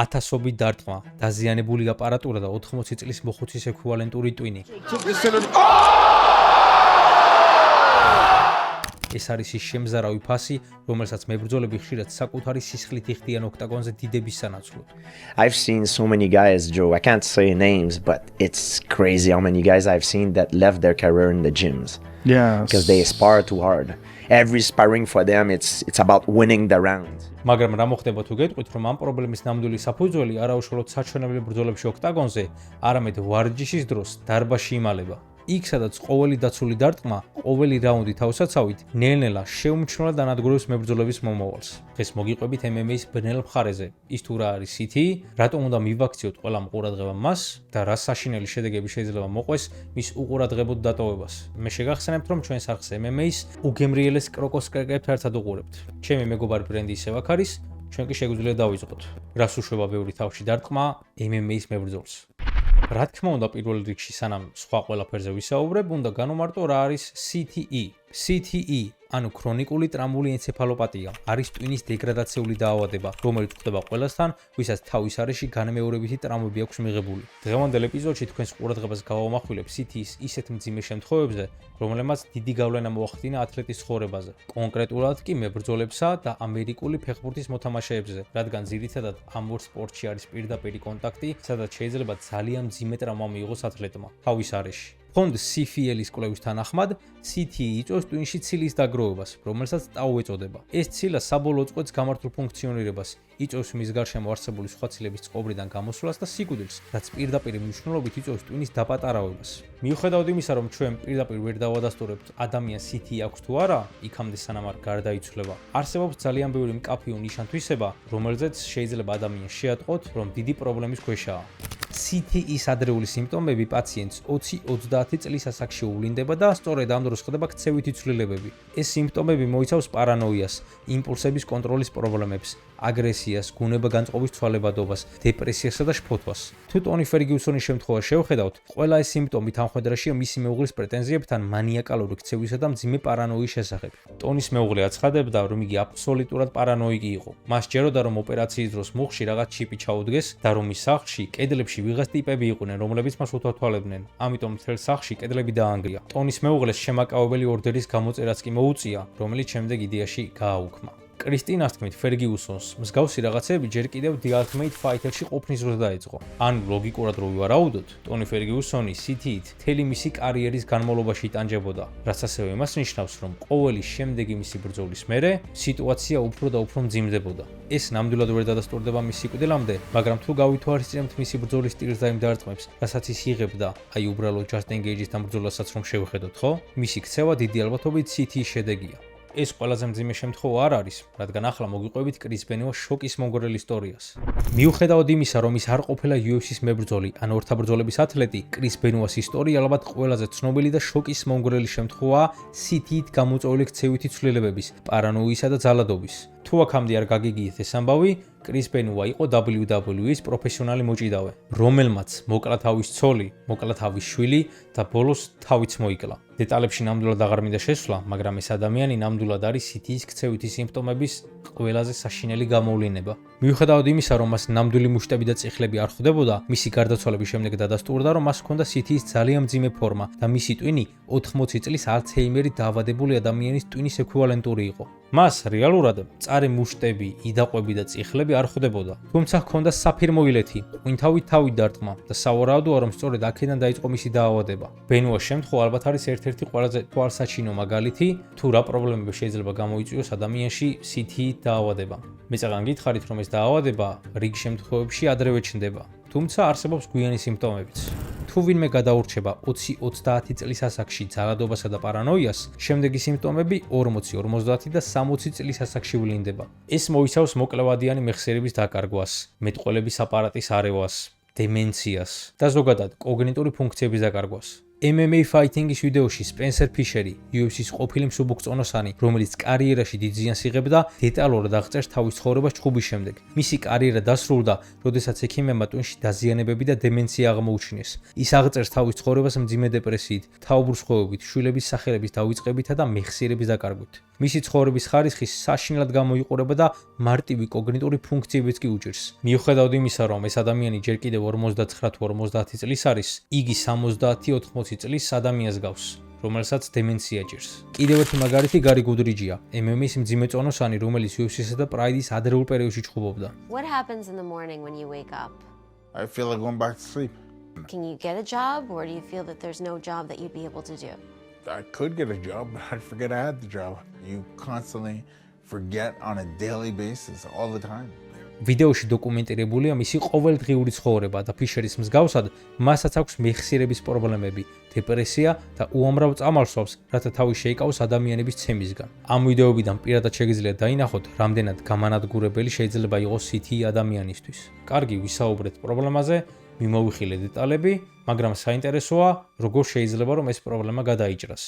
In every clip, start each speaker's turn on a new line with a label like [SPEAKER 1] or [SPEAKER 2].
[SPEAKER 1] ათასობით დარტყმა, დაზიანებული აპარატურა და 80 წლის მოხუცის ექვივალენტური ტვინი. ეს არის ის შემზარავი ფასი, რომელსაც მებრძოლები ხშირად საკუთარი სისხლით იხდიან ოქტაგონზე დიდების სანაცვლოდ.
[SPEAKER 2] I've seen so many guys, Joe, I can't say names, but it's crazy how many guys I've seen that left their career in the gyms.
[SPEAKER 3] Yeah.
[SPEAKER 2] Because they spar too hard. Every sparring for them, it's about winning the round.
[SPEAKER 1] მაგრამ რა მოხდება თუ გეტყვით, რომ ამ პრობლემის ნამდვილი საფუძველი არაუშუალოდ საჩვენებელი ბრძოლებში ოქტაგონზე, არამედ ვარჯიშის დროს დარბაზში იმალება. იქ სადაც ყოველი დაცული დარტყმა, ყოველი რაუნდი თავსაცავით, ნელ-ნელა შეუმჩნევლად ანადგურებს მებრძოლების მომავალს. დღეს მოგიყვებით MMA-ის ბნელ მხარეზე. ის თუ რა არის CTE, რატომ უნდა მივაქციოთ ყველა მყურადღება მას და რა საშინელი შედეგები შეიძლება მოყვეს მის უყურადღებოდ დატოვებას. მე შეგახსენებთ, რომ ჩვენს არხს MMA-ის უგემრიელეს კროკოს კრეკებთან ერთად უყურებთ. ჩემი მეგობარი ბრენდი ისევ აქ არის, ჩვენ კი შეგვიძლია დავიწყოთ. რას უშვება ბევრი თავში დარტყმა MMA-ის მებრძოლს. რა თქმა უნდა, პირველ რიგში სანამ სხვა ყველაფერზე ვისაუბრებ, უნდა განვმარტო რა არის CTE. CTE, ანუ ქრონიკული ტრამვული ენცეფალოპათია, არის ტვინის დეგრადაციული დაავადება, რომელიც ხდება ყველასთან, ვისაც თავის არეში განმეორებითი ტრამვები აქვს მიღებული. დღევანდელ ეპიზოდში თქვენს ყურადღებას გავამახვილებ CTE-ის ისეთ მძიმე შემთხვევებზე, რომელმაც დიდი გავლენა მოახდინა ათლეტის ცხოვრებაზე, კონკრეტულად კი მებრძოლებსა და ამერიკული ფეხბურთის მოთამაშეებზე, რადგან ძირითადად ამ ორ სპორტში არის პირდაპირი კონტაქტი, სადაც შეიძლება ძალიან მძიმე ტრამვა მიიღოს ათლეტმა თავის არეში. ფონდ CFL-ის კვლევის თანახმად, CTE იწვევს ტვინში ცილის დაგროვებას, რომელსაც ტაუ ეწოდება. ეს ცილა საბოლოო წყვეტს გამართულ ფუნქციონირებას, იწვევს მის გარშემო არსებული სხვა ცილების წყობრიდან გამოსვლას და სიკვდილს, რაც პირდაპირ მნიშვნელობით იწვევს ტვინის დაპატარავებას. მიუხედავად იმისა, რომ ჩვენ პირდაპირ ვერ დავადასტურებთ ადამიანს CTE აქვს თუ არა, იქამდე სანამ არ გარდაიცვლება, არსებობს ძალიან ბევრი მკაფიო ნიშან-თვისება, რომელზეც შეიძლება ადამიანს შეატყოთ, რომ დიდი პრობლემის ქვეშაა. CTE-ის ადრეული სიმპტომები პაციენტს 20-30 წლის ასაკში უვლინდება და სწორედ ამ დროს ხდება ქცევითი ცვლილებები. ეს სიმპტომები მოიცავს პარანოიას, იმპულსების კონტროლის პრობლემებს, აგრესიას, გუნება-განწყობის ცვალებადობას, დეპრესიასა და შფოთვას. თუ ტონი ფერგიუსონის შემთხვევა შევხედავთ, ყველა ეს სიმპტომი თანხმედრაშია მისი მეუღლის პრეტენზიებთან მანიაკალური ქცევისა და მძიმე პარანოიის შესახებ. ტონის მეუღლე აცხადებდა, რომ იგი აბსოლუტურად პარანოიკი იყო. მას სჯეროდა, რომ ოპერაციის დროს მუხში რაღაც ჩიპი ჩაუდგეს და რომ მის სახლში კედლებში ვიღაც ტიპები იყვნენ, რომლებიც მას უთვალთვალებდნენ. ამიტომ მთელ სახლში კედლები დაანგრია. ტონის მეუღლეს შემაკავებელი ორდერის გამოწერაც კი მოუწია, რომელიც შემდეგ იდეაში გააუქმა. კრისტინას თქმით, ფერგიუსონს მსგავსი რაღაცები ჯერ კიდევ The Ultimate Fighter-ში ყოფნის დროს დაეწყო. ან ლოგიკურად რო ვივარაუდოთ, ტონი ფერგიუსონი CTE-ით მთელი მისი კარიერის განმავლობაში იტანჯებოდა, რაც ასევე იმას ნიშნავს, რომ ყოველი შემდეგი მისი ბრძოლის მერე სიტუაცია უფრო და უფრო მძიმდებოდა. ეს ნამდვილად ვერ დადასტურდება მის სიკვდილამდე, მაგრამ თუ გავითვალისწინებთ მისი ბრძოლის სტილს და იმ დარტყმებს, რასაც ის იღებდა, აი უბრალოდ Justin Gage-ის ამ ბრძოლასაც რომ შევხედოთ, ხო? მისი ქცევა დიდი ალბათობით CTE-ის შედეგია. ეს ყველაზე მძიმე შემთხვევა არ არის, რადგან ახლა მოგიყვებით კრის ბენუას შოკის მომგვრელ ისტორიას. მიუხედავად იმისა, რომ ის არ ყოფილა UFC-ის მებრძოლი, ან ორთაბრძოლების ათლეტი, კრის ბენუას ისტორია ალბათ ყველაზე ცნობილი და შოკის მომგვრელი შემთხვევაა CTE-ით გამოწვეული ქცევითი ცვლილებების, პარანოიისა და ძალადობის. თუ აქამდე არ გაგიგიეთ ეს ამბავი, კრის ბენუა იყო WWE-ის პროფესიონალი მოჭიდავე, რომელმაც მოკლა თავის ცოლი, მოკლა თავის შვილი და ბოლოს თავიც მოიკლა. დეტალებში ნამდვილად აღარ მინდა შესვლა, მაგრამ ეს ადამიანი ნამდვილად არის CTE-ის ქცევითი სიმპტომების ყველაზე საშინელი გამოვლინება. მიუხედავად იმისა, რომ მას ნამდვილი მუშტები და წიხლები არ ხვდებოდა, მისი გარდაცვალების შემდეგ დადასტურდა, რომ მას ჰქონდა CTE-ის ძალიან მძიმე ფორმა და მისი ტვინი 80 წლის ალცჰეიმერით დაავადებული ადამიანის ტვინის ექვივალენტური იყო. მას რეალურად მწარე მუშტები, იდაყვები და წიხლები არ ხვდებოდა. თუმცა ჰქონდა საფირმოილეთი, ყვინთავით თავით დარტყმა და სავარაუდოა, რომ სწორედ აქედან დაიწყო მისი დაავადება. ბენუას შემთხვევა ალბათ არის ერთ-ერთი ყველაზე თვალსაჩინო მაგალითი, თუ რა პრობლემები შეიძლება გამოიწვიოს ადამიანში CTE-ით დაავადება. მე წაგან გითხარით, რომ ეს დაავადება რიგ შემთხვევებში ადრევე ჩნდება, თუმცა არსებობს გვიანი სიმპტომებიც. თუ ვინმე გადაურჩება 20-30 წლის ასაკში ძალადობასა და პარანოიას, შემდეგი სიმპტომები 40-50 და 60 წლის ასაკში ვლინდება. ეს მოიცავს მოკლევადიანი მეხსიერების დაკარგვას, მეტყველების აპარატის არევას, დემენციას და ზოგადად კოგნიტური ფუნქციების დაკარგვას. MMA fighting-ის ვიდეოში სპენსერ ფიშერი, UFC-ის ყოფილი მსუბუქწონოსანი, რომელიც კარიერაში დიდ ზიანს იღებდა, დეტალურად აღწერს თავის ცხოვრებას ჩხუბის შემდეგ. მისი კარიერა დასრულდა, როდესაც ექიმებმა ტვინში დაზიანებები და დემენცია აღმოუჩინეს. ის აღწერს თავის ცხოვრებას მძიმე დეპრესიით, თაუბრს ხოვებით, შვილების სახელების დავიწყებითა და მეხსიერების დაკარგვით. მისი ცხოვრების ხარისხი საშინლად გამოიყურება და მარტივი კოგნიტური ფუნქციებიც კი უჭირს. მიუხედავად იმისა, რომ ეს ადამიანი ჯერ კიდევ 49 თუ 50 წლის არის, იგი 70-80 წლის ადამიანს გავს, რომელსაც დემენცია ჭირს. კიდევ ერთი მაგალითი გარი გუდრიჯია, MMA-ის მძიმე წონოსანი, რომელიც UFC-სა და Pride-ის ადრეულ პერიოდში ჩხუბობდა.
[SPEAKER 3] What happens in the morning when you wake up?
[SPEAKER 4] I feel like going back to sleep.
[SPEAKER 3] Can you get a job, or do you feel that there's no job that you'd be able to do?
[SPEAKER 4] I could get a job, but I'd forget I had the job. You constantly forget on a daily basis, all the time.
[SPEAKER 1] ვიდეოში დოკუმენტირებულია მისი ყოველდღიური ცხოვრება და ფიშერის მსგავსად, მასაც აქვს მეხსიერების პრობლემები, დეპრესია და უამრავ წამალსვავს, რათა თავი შეიკავოს ადამიანების ცემისგან. ამ ვიდეოებიდან პირადად შეგიძლიათ დაინახოთ, რამდენად გამანადგურებელი შეიძლება იყოს CTE ადამიანისთვის. კარგი, ვისაუბრეთ პრობლემაზე, მიმოვიხილე დეტალები, მაგრამ საინტერესოა, როგორ შეიძლება რომ ეს პრობლემა გადაიჭრას.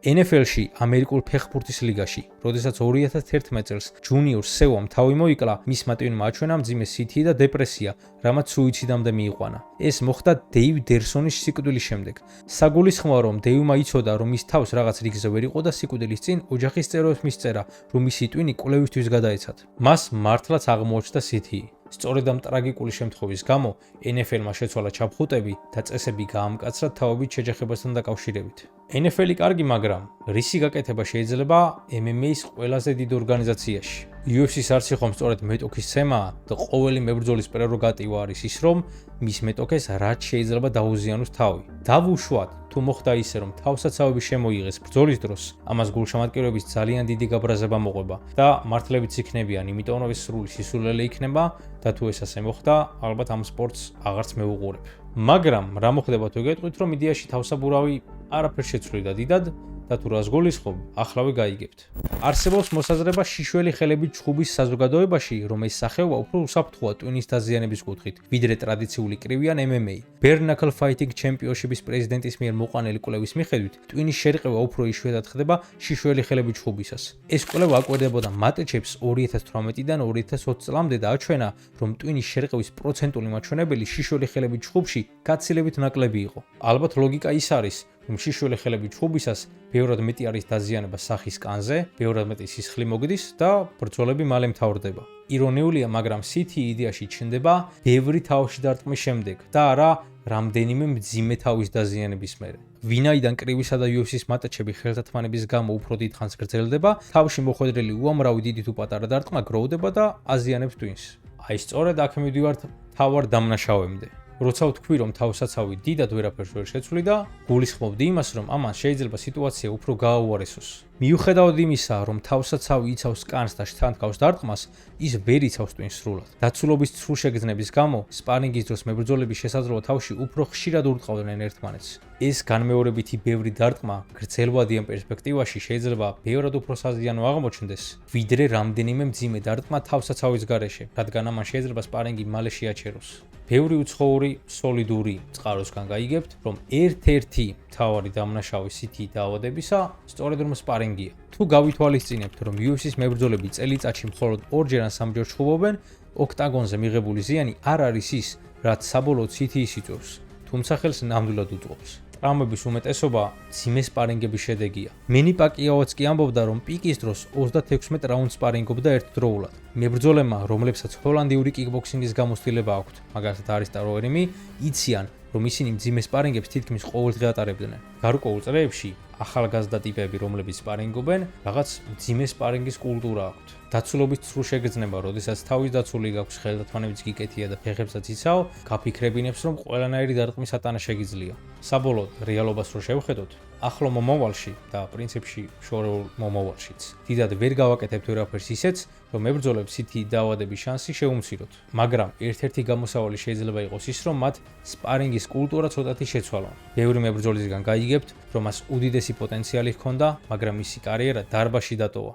[SPEAKER 1] NFL-ში, ამერიკულ ფეხბურთის ლიგაში, როდესაც 2011 წელს ჯუნიორ სევამ თავი მოიკლა, მისმა ტვინმა აჩვენა მძიმე CTE და დეპრესია, რამაც სუიციდამდე მიიყვანა. ეს მოხდა დეივ დერსონის სიკვდილის შემდეგ. საგულისხმოა, რომ დეივმა იცოდა, რომ ის თავს რაღაც რიგზე ვერ იყო და სიკვდილის წინ ოჯახის წევრებს მისწერა, რომ მისი ტვინი კვლევისთვის გადაეცათ. მას მართლაც აღმოაჩნდა CTE. სწორედ ამ ტრაგიკული შემთხვევის გამო NFL-მა შეცვალა ჩაფხუტები და წესები გაამკაცრა თავობით შეჯახებასთან დაკავშირებით. NFL-ი კარგი, მაგრამ რისი გაკეთება შეიძლება MMA-ის ყველაზე დიდ ორგანიზაციაში? UFC-ს არც იხომ სწორედ მეტოქის ცემაა და ყოველი მებრძოლის პრეროგატივა არის ის, რომ მის მეტოქეს რაც შეიძლება დაუზიანოს თავი. დავუშვათ, თუ მოხდა ისე, რომ თავსაცავები შემოიღეს ბრძოლის დროს, ამას გულშემატკივრების ძალიან დიდი გაბრაზება მოყვება და მართლებიც იქნებიან, იმიტომ რომ ეს სრული სისულელე იქნება და თუ ეს ასე მოხდა, ალბათ ამ სპორტს აღარც მეუყურებ. მაგრამ რა მოხდება თუ გეტყვით, რომ იდეაში თავსაბურავი არაფერ შეცვლიდა დიდად და თუ რას გულისხმობ, ახლავე გაიგებთ. არსებობს მოსაზრება შიშველი ხელებით ჩხუბის საზოგადოებაში, რომ ეს სახეობა უფრო უსაფრთხოა ტვინის დაზიანების კუთხით, ვიდრე ტრადიციული კრივიან MMA. Bare Knuckle Fighting Championship-ის პრეზიდენტის მიერ მოყვანილი კვლევის მიხედვით, ტვინის შერყევა უფრო იშვიათად ხდება შიშველი ხელებით ჩხუბისას. ეს კვლევა აკვირდებოდა მატჩებს 2018-დან 2020 წლამდე და აჩვენა, რომ ტვინის შერყევის პროცენტული მაჩვენებელი შიშველი ხელებით ჩხუბში გაცილებით ნაკლები იყო. ალბათ ლოგიკა ის არის, რომ შიშველი ხელებით ჩხუბისას ბევრად მეტი არის დაზიანება სახის კანზე, ბევრად მეტი სისხლი მოგდის და ბრძოლები მალე მთავრდება. ირონიულია, მაგრამ CTE იდეაში ჩნდება ბევრი თავში დარტყმის შემდეგ და არა რამდენიმე მძიმე თავის დაზიანების მერე. ვინაიდან კრივისა და UFC-ის მატჩები ხელთათმანების გამო უფრო დიდ ხანს გრძელდება, თავში მოხვედრილი უამრავი დიდი თუ პატარა დარტყმა გროვდება და აზიანებს ტვინს. აი სწორედ აქ მივდივართ თავარ დამნაშავემდე. როცა ვთქვი, რომ თავსაცავი დიდად ვერაფერს ვერ შეცვლი და გულისხმობდი იმას, რომ ამან შეიძლება სიტუაცია უფრო გააუარესოს. მიუხედავად იმისა, რომ თავსაცავი იცავს კანს და შთანთქავს დარტყმას, ის ვერ იცავს ტვინს სრულად. დაცულობის ცრუშეგრძნების გამო, სპარინგის დროს მებრძოლები შესაძლოა თავში უფრო ხშირად ურტყავდნენ ერთმანეთს. ეს განმეორებითი ბევრი დარტყმა გრძელვადიან პერსპექტივაში შეიძლება ბევრად უფრო საზიანო აღმოჩნდეს, ვიდრე რამდენიმე მძიმე დარტყმა თავსაცავის გარეშე, რადგან ამან შეიძლება სპარინგი მალე შეაჩეროს. ბევრი უცხოური სოლიდური წყაროსგან გაიგებთ, რომ ერთ-ერთი მთავარი დამნაშავე CTE დაავადებისა სწორედ რომ სპარინგია. თუ გავითვალისწინებთ, რომ UFC-ის მებრძოლები წელიწადში მხოლოდ 2-ჯერ ან 3-ჯერ ჩხუბობენ, ოქტაგონზე მიღებული ზიანი არ არის ის, რაც საბოლოოდ CTE-ს იწვევს, თუმცა ხელს ნამდვილად უწყობს. ტრამვების უმეტესობა მძიმე სპარინგების შედეგია. მენი პაკიაოც კი ამბობდა, რომ პიკის დროს 36 რაუნდს სპარინგობდა ერთდროულად. მებრძოლებმა, რომლებსაც ჰოლანდიური კიკბოქსინგის გამოცდილება აქვთ, მაგალითად არისტა როერიმი, იციან, რომ ისინი მძიმე სპარინგებს თითქმის ყოველდღე ატარებდნენ. გარკვეულ წრეებში ახალგაზრდა ტიპები, რომლებიც სპარინგობენ, რაღაც მძიმე სპარინგის კულტურა აქვთ. დაცულობის ცრუშეგრძნება, როდესაც თავის დაცული გაქვს, ხელთათმანებიც გიკეთია და ფეხებსაც იცავ, გაფიქრებინებს, რომ ყველანაირი დარტყმის ატანა შეგიძლია. საბოლოოდ, რეალობას რო შევხედოთ, ახლო მომავალში და პრინციპში შორეულ მომავალშიც, დიდად ვერ გავაკეთებთ ვერაფერს ისეც, რომ მებრძოლებს CTE დაავადების შანსი შეუმციროთ. მაგრამ ერთ-ერთი გამოსავალი შეიძლება იყოს ის, რომ მათ სპარინგის კულტურა ცოტათი შეცვალონ. ბევრი მებრძოლისგან გაიგებთ, რომ მას უდიდესი პოტენციალი ჰქონდა, მაგრამ მისი კარიერა დარბაზში დატოვა.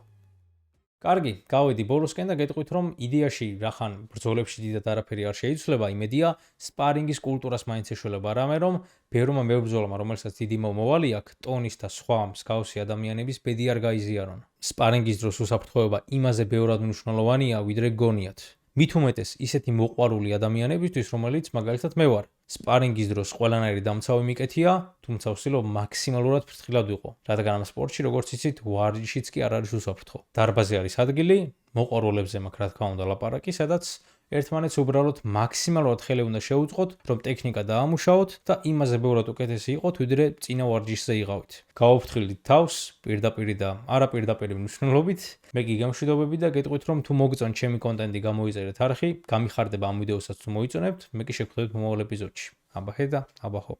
[SPEAKER 1] კარგი, გავედი ბოლოსკენ და გეტყვით, რომ იდეაში რახან ბრძოლებში დიდად არაფერი არ შეიცვლება, იმედია, სპარინგის კულტურას მაინც ეშველება რამე, რომ ბევრმა მებრძოლმა, რომელსაც დიდი მომავალი აქვს, ტონის და სხვა მსგავსი ადამიანების ბედი არ გაიზიარონ. სპარინგის დროს უსაფრთხოება იმაზე ბევრად მნიშვნელოვანია, ვიდრე გონიათ. მით უმეტეს ისეთი მოყვარული ადამიანებისთვის, რომელიც მაგალითად მე ვარ. სპარინგის დროს ყველანაირი დამცავი მიკეთია, თუმცა ვცდილობ მაქსიმალურად ფრთხილად ვიყო, რადგან ამ სპორტში, როგორც იცით, ვარჯიშიც კი არ არის უსაფრთხო. დარბაზი არის ადგილი, მოყვარულებზე მაქვს რა თქმა უნდა ლაპარაკი, სადაც ერთმანეთს უბრალოდ მაქსიმალურად ხელი უნდა შევუწყოთ, რომ ტექნიკა დაამუშაოთ და იმაზე ბევრად უკეთესი იყოთ, ვიდრე წინა ვარჯიშზე იყავით. გავაფრთხილდით თავს, პირდაპირ და არაპირდაპირ მნიშვნელობით. მე კი გამშვიდობები და გეტყვით, რომ თუ მოგწონთ ჩემი კონტენტი, გამოიწერეთ არხი, გამიხარდება ამ ვიდეოსაც თუ მოიწონებთ, მე კი შეგხვდებით მომავალ ეპიზოდში. აბა ჰე და აბა ხო.